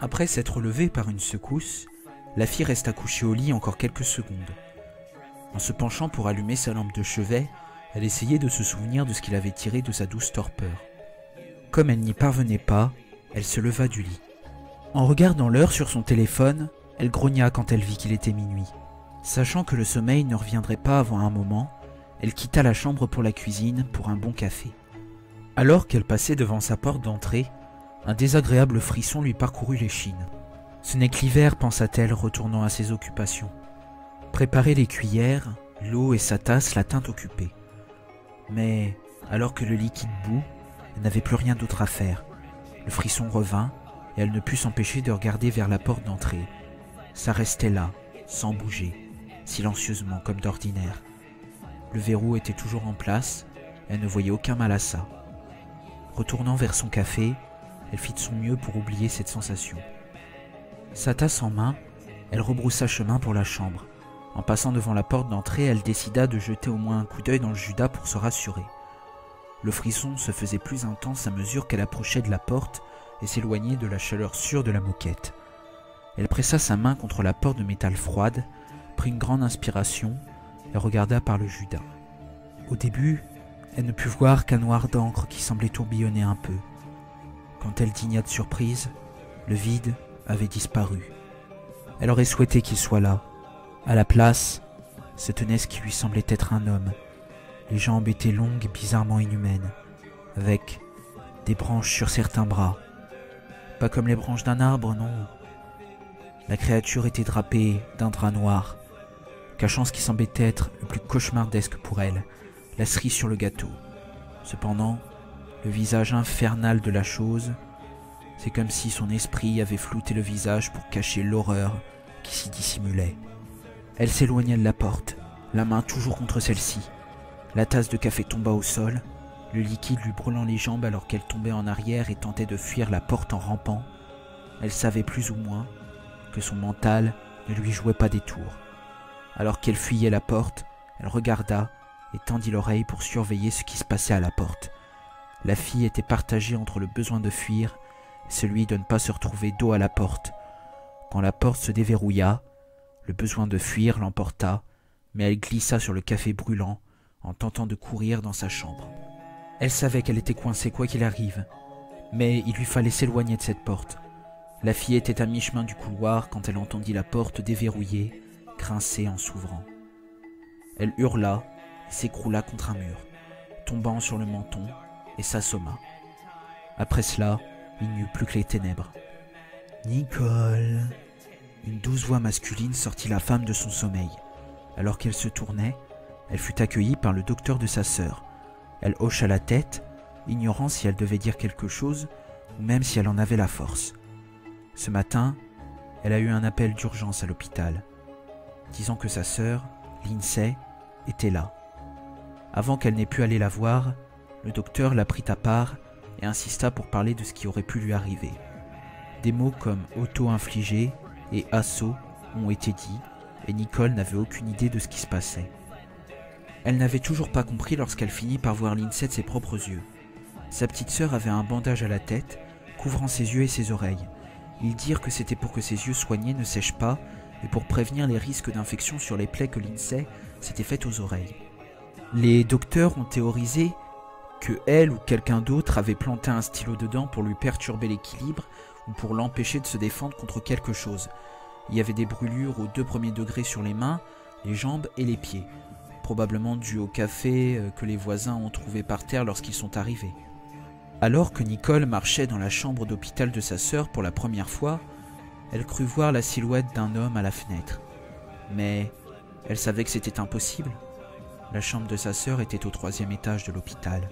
Après s'être relevée par une secousse, la fille resta couchée au lit encore quelques secondes. En se penchant pour allumer sa lampe de chevet, elle essayait de se souvenir de ce qu'il avait tiré de sa douce torpeur. Comme elle n'y parvenait pas, elle se leva du lit. En regardant l'heure sur son téléphone, elle grogna quand elle vit qu'il était minuit. Sachant que le sommeil ne reviendrait pas avant un moment, elle quitta la chambre pour la cuisine pour un bon café. Alors qu'elle passait devant sa porte d'entrée, un désagréable frisson lui parcourut l'échine. Ce n'est que l'hiver, pensa-t-elle, retournant à ses occupations. Préparer les cuillères, l'eau et sa tasse la tinrent occupée. Mais, alors que le liquide bout, elle n'avait plus rien d'autre à faire. Le frisson revint, et elle ne put s'empêcher de regarder vers la porte d'entrée. Ça restait là, sans bouger, silencieusement comme d'ordinaire. Le verrou était toujours en place, et elle ne voyait aucun mal à ça. Retournant vers son café, elle fit de son mieux pour oublier cette sensation. Sa tasse en main, elle rebroussa chemin pour la chambre. En passant devant la porte d'entrée, elle décida de jeter au moins un coup d'œil dans le judas pour se rassurer. Le frisson se faisait plus intense à mesure qu'elle approchait de la porte et s'éloignait de la chaleur sûre de la moquette. Elle pressa sa main contre la porte de métal froide, prit une grande inspiration et regarda par le judas. Au début, elle ne put voir qu'un noir d'encre qui semblait tourbillonner un peu. Quand elle digna de surprise, le vide avait disparu. Elle aurait souhaité qu'il soit là. À la place, se tenait ce qui lui semblait être un homme. Les jambes étaient longues et bizarrement inhumaines, avec des branches sur certains bras. Pas comme les branches d'un arbre, non. La créature était drapée d'un drap noir, cachant ce qui semblait être le plus cauchemardesque pour elle, la cerise sur le gâteau. Cependant, le visage infernal de la chose, c'est comme si son esprit avait flouté le visage pour cacher l'horreur qui s'y dissimulait. Elle s'éloigna de la porte, la main toujours contre celle-ci. La tasse de café tomba au sol, le liquide lui brûlant les jambes alors qu'elle tombait en arrière et tentait de fuir la porte en rampant. Elle savait plus ou moins que son mental ne lui jouait pas des tours. Alors qu'elle fuyait la porte, elle regarda et tendit l'oreille pour surveiller ce qui se passait à la porte. La fille était partagée entre le besoin de fuir et celui de ne pas se retrouver dos à la porte. Quand la porte se déverrouilla, le besoin de fuir l'emporta, mais elle glissa sur le café brûlant en tentant de courir dans sa chambre. Elle savait qu'elle était coincée quoi qu'il arrive, mais il lui fallait s'éloigner de cette porte. La fille était à mi-chemin du couloir quand elle entendit la porte déverrouillée, grincer en s'ouvrant. Elle hurla et s'écroula contre un mur, tombant sur le menton et s'assomma. Après cela, il n'y eut plus que les ténèbres. « Nicole !» Une douce voix masculine sortit la femme de son sommeil. Alors qu'elle se tournait, elle fut accueillie par le docteur de sa sœur. Elle hocha la tête, ignorant si elle devait dire quelque chose ou même si elle en avait la force. Ce matin, elle a eu un appel d'urgence à l'hôpital, disant que sa sœur, Lindsay, était là. Avant qu'elle n'ait pu aller la voir, le docteur la prit à part et insista pour parler de ce qui aurait pu lui arriver. Des mots comme auto-infligé et assaut ont été dits et Nicole n'avait aucune idée de ce qui se passait. Elle n'avait toujours pas compris lorsqu'elle finit par voir Lindsay de ses propres yeux. Sa petite sœur avait un bandage à la tête, couvrant ses yeux et ses oreilles. Ils dirent que c'était pour que ses yeux soignés ne sèchent pas et pour prévenir les risques d'infection sur les plaies que Lindsay s'était faites aux oreilles. Les docteurs ont théorisé que elle ou quelqu'un d'autre avait planté un stylo dedans pour lui perturber l'équilibre ou pour l'empêcher de se défendre contre quelque chose. Il y avait des brûlures aux 2 premiers degrés sur les mains, les jambes et les pieds, probablement dû au café que les voisins ont trouvé par terre lorsqu'ils sont arrivés. Alors que Nicole marchait dans la chambre d'hôpital de sa sœur pour la première fois, elle crut voir la silhouette d'un homme à la fenêtre. Mais elle savait que c'était impossible. La chambre de sa sœur était au 3e étage de l'hôpital.